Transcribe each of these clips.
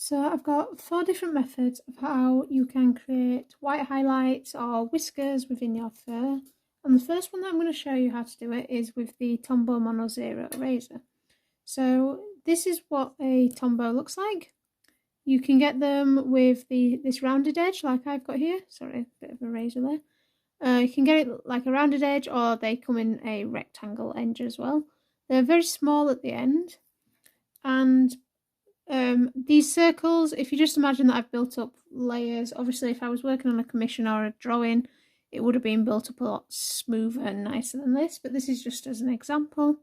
So I've got 4 different methods of how you can create white highlights or whiskers within your fur. And the first one that I'm going to show you how to do it is with the Tombow Mono Zero eraser. So this is what a Tombow looks like. You can get them with this rounded edge like I've got here. Sorry, a bit of a razor there. You can get it like a rounded edge, or they come in a rectangle edge as well. They're very small at the end, and these circles, if you just imagine that I've built up layers, obviously if I was working on a commission or a drawing, it would have been built up a lot smoother and nicer than this, but this is just as an example.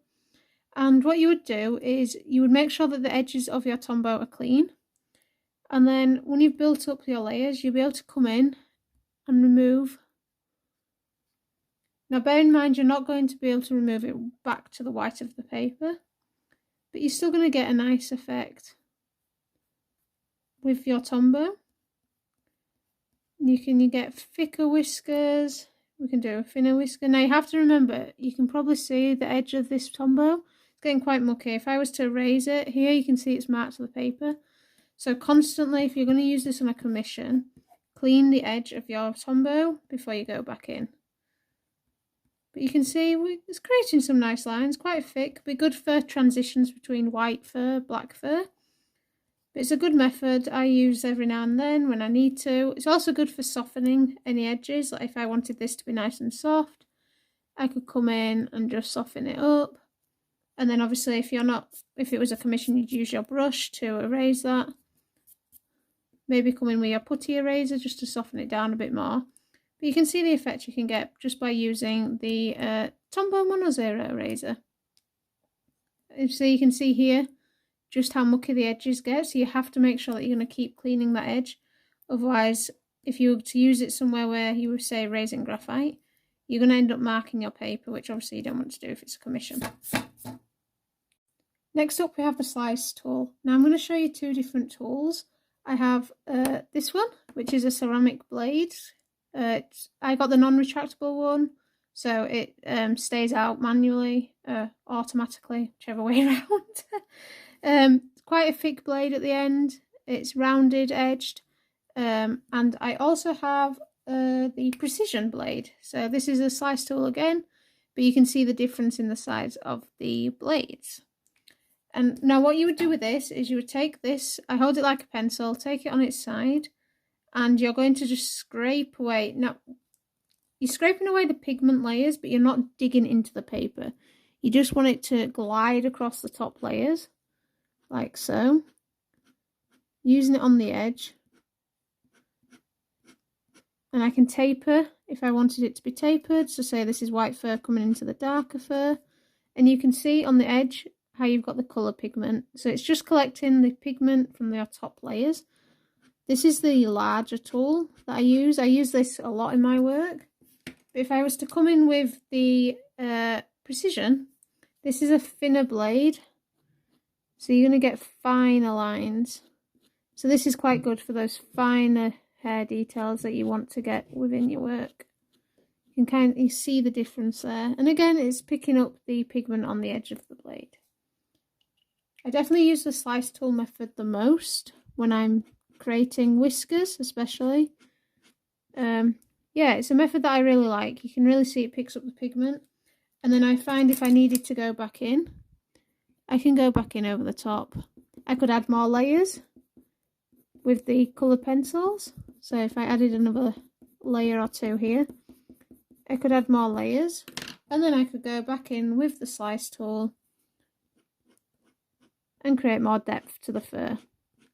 And what you would do is you would make sure that the edges of your Tombow are clean, and then when you've built up your layers, you'll be able to come in and remove. Now bear in mind, you're not going to be able to remove it back to the white of the paper, but you're still going to get a nice effect with your Tombow. You get thicker whiskers. We can do a thinner whisker. Now you have to remember, you can probably see the edge of this Tombow. It's getting quite mucky. If I was to erase it, here you can see it's marked to the paper. So constantly, if you're going to use this on a commission, clean the edge of your Tombow before you go back in. But you can see it's creating some nice lines, quite thick, be good for transitions between white fur, black fur. But it's a good method I use every now and then when I need to. It's also good for softening any edges. Like if I wanted this to be nice and soft, I could come in and just soften it up. And then obviously if it was a commission, you'd use your brush to erase that. Maybe come in with your putty eraser just to soften it down a bit more. But you can see the effect you can get just by using the Tombow Mono Zero eraser. So you can see here just how mucky the edges get, so you have to make sure that you're going to keep cleaning that edge. Otherwise, if you were to use it somewhere where you were, say, raising graphite, you're going to end up marking your paper, which obviously you don't want to do if it's a commission. Next up, we have the slice tool. Now I'm going to show you 2 different tools. I have this one, which is a ceramic blade. I got the non-retractable one, so it stays out manually, automatically, whichever way around. Quite a thick blade at the end. It's rounded edged, and I also have the precision blade. So this is a slice tool again, but you can see the difference in the size of the blades. And now what you would do with this is you would take this, I hold it like a pencil, take it on its side, and you're going to just scrape away. Now, you're scraping away the pigment layers, but you're not digging into the paper. You just want it to glide across the top layers, like so. Using it on the edge. And I can taper if I wanted it to be tapered. So say this is white fur coming into the darker fur. And you can see on the edge how you've got the colour pigment. So it's just collecting the pigment from the top layers. This is the larger tool that I use. I use this a lot in my work. But if I was to come in with the precision, this is a thinner blade. So you're going to get finer lines. So this is quite good for those finer hair details that you want to get within your work. You can see the difference there. And again, it's picking up the pigment on the edge of the blade. I definitely use the slice tool method the most when I'm creating whiskers, especially. Yeah, it's a method that I really like. You can really see it picks up the pigment. And then I find if I needed to go back in, I can go back in over the top. I could add more layers with the colour pencils. So if I added another layer or 2 here, I could add more layers. And then I could go back in with the slice tool and create more depth to the fur.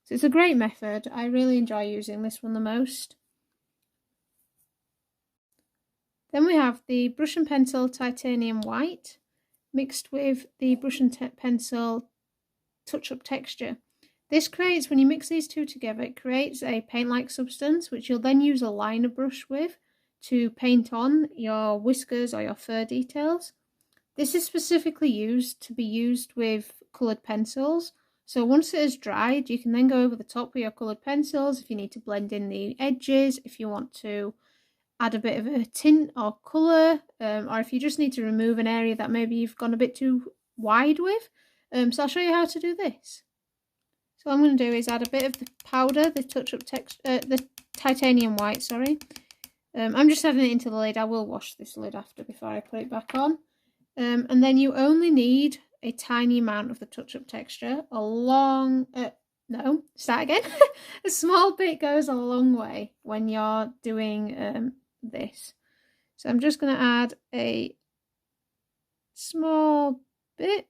So it's a great method. I really enjoy using this one the most. Then we have the brush and pencil titanium white mixed with the brush and pencil touch up texture. This creates, when you mix these 2 together, it creates a paint-like substance which you'll then use a liner brush with to paint on your whiskers or your fur details. This is specifically used to be used with coloured pencils. So once it has dried, you can then go over the top with your coloured pencils if you need to blend in the edges, if you want to add a bit of a tint or colour, or if you just need to remove an area that maybe you've gone a bit too wide with. So I'll show you how to do this. So what I'm going to do is add a bit of the powder, the touch-up texture, the titanium white, sorry. I'm just adding it into the lid. I will wash this lid after before I put it back on. And then you only need a tiny amount of the touch-up texture. Start again. A small bit goes a long way when you're doing this. So I'm just going to add a small bit.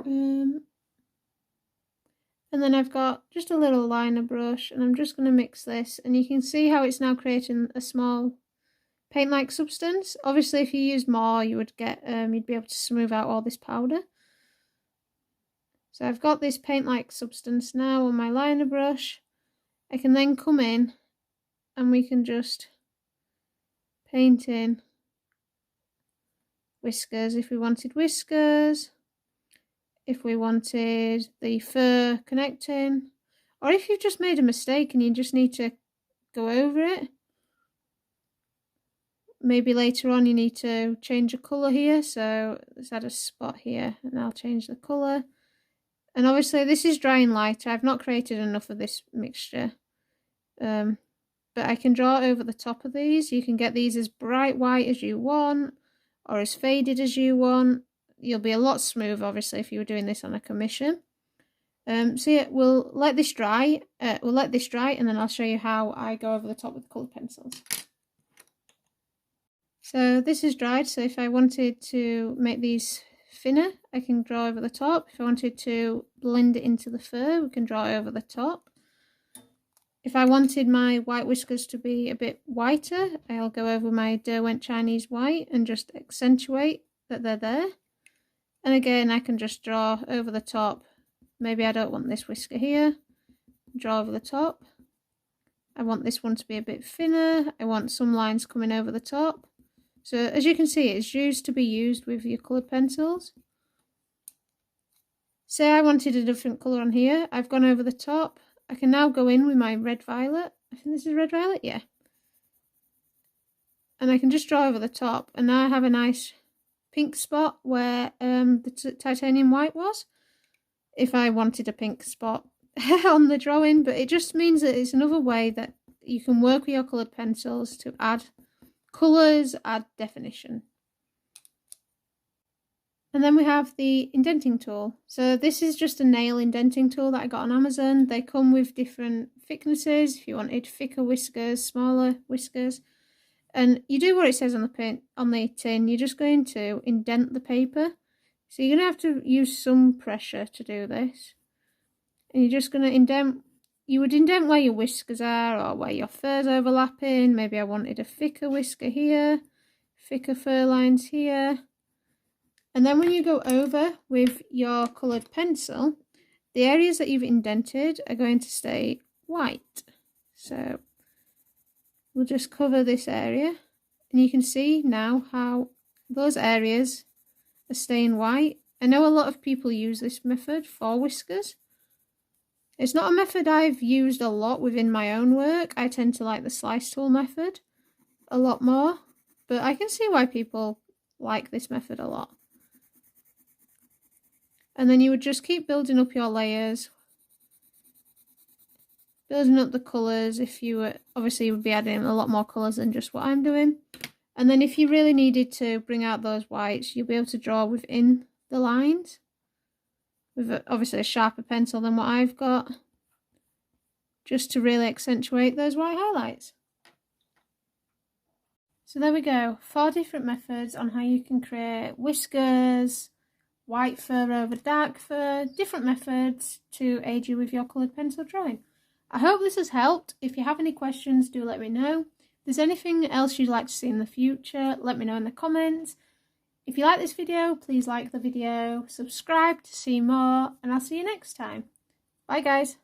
And then I've got just a little liner brush, and I'm just going to mix this, and you can see how it's now creating a small paint-like substance. Obviously, if you used more, you would get you'd be able to smooth out all this powder. So I've got this paint-like substance now on my liner brush. I can then come in and we can just paint in whiskers if we wanted whiskers. If we wanted the fur connecting, or if you've just made a mistake and you just need to go over it. Maybe later on you need to change a colour here, so let's add a spot here and I'll change the colour. And obviously this is drying lighter. I've not created enough of this mixture, but I can draw over the top of these. You can get these as bright white as you want or as faded as you want. You'll be a lot smoother, obviously, if you were doing this on a commission. So yeah, we'll let this dry. And then I'll show you how I go over the top with coloured pencils. So this is dried. So if I wanted to make these thinner, I can draw over the top. If I wanted to blend it into the fur, we can draw over the top. If I wanted my white whiskers to be a bit whiter, I'll go over my Derwent Chinese white and just accentuate that they're there. And again, I can just draw over the top. Maybe I don't want this whisker here. Draw over the top. I want this one to be a bit thinner. I want some lines coming over the top. So as you can see, it's used to be used with your coloured pencils. Say I wanted a different colour on here. I've gone over the top. I can now go in with my red violet. I think this is red violet, yeah. And I can just draw over the top. And now I have a nice pink spot where the titanium white was, if I wanted a pink spot on the drawing. But it just means that it's another way that you can work with your coloured pencils to add colours, add definition. And then we have the indenting tool. So this is just a nail indenting tool that I got on Amazon. They come with different thicknesses. If you wanted thicker whiskers, smaller whiskers. And you do what it says on the tin. You're just going to indent the paper. So you're going to have to use some pressure to do this. And you're just going to indent. You would indent where your whiskers are or where your fur's overlapping. Maybe I wanted a thicker whisker here, thicker fur lines here. And then when you go over with your coloured pencil, the areas that you've indented are going to stay white. So we'll just cover this area, and you can see now how those areas are staying white. I know a lot of people use this method for whiskers. It's not a method I've used a lot within my own work. I tend to like the slice tool method a lot more, but I can see why people like this method a lot. And then you would just keep building up your layers, building up the colours. If you were, obviously you would be adding a lot more colours than just what I'm doing. And then if you really needed to bring out those whites, you'll be able to draw within the lines with obviously a sharper pencil than what I've got, just to really accentuate those white highlights. So there we go, 4 different methods on how you can create whiskers, white fur over dark fur, different methods to aid you with your coloured pencil drawing. I hope this has helped. If you have any questions, do let me know. If there's anything else you'd like to see in the future, let me know in the comments. If you like this video, please like the video, subscribe to see more, and I'll see you next time. Bye guys.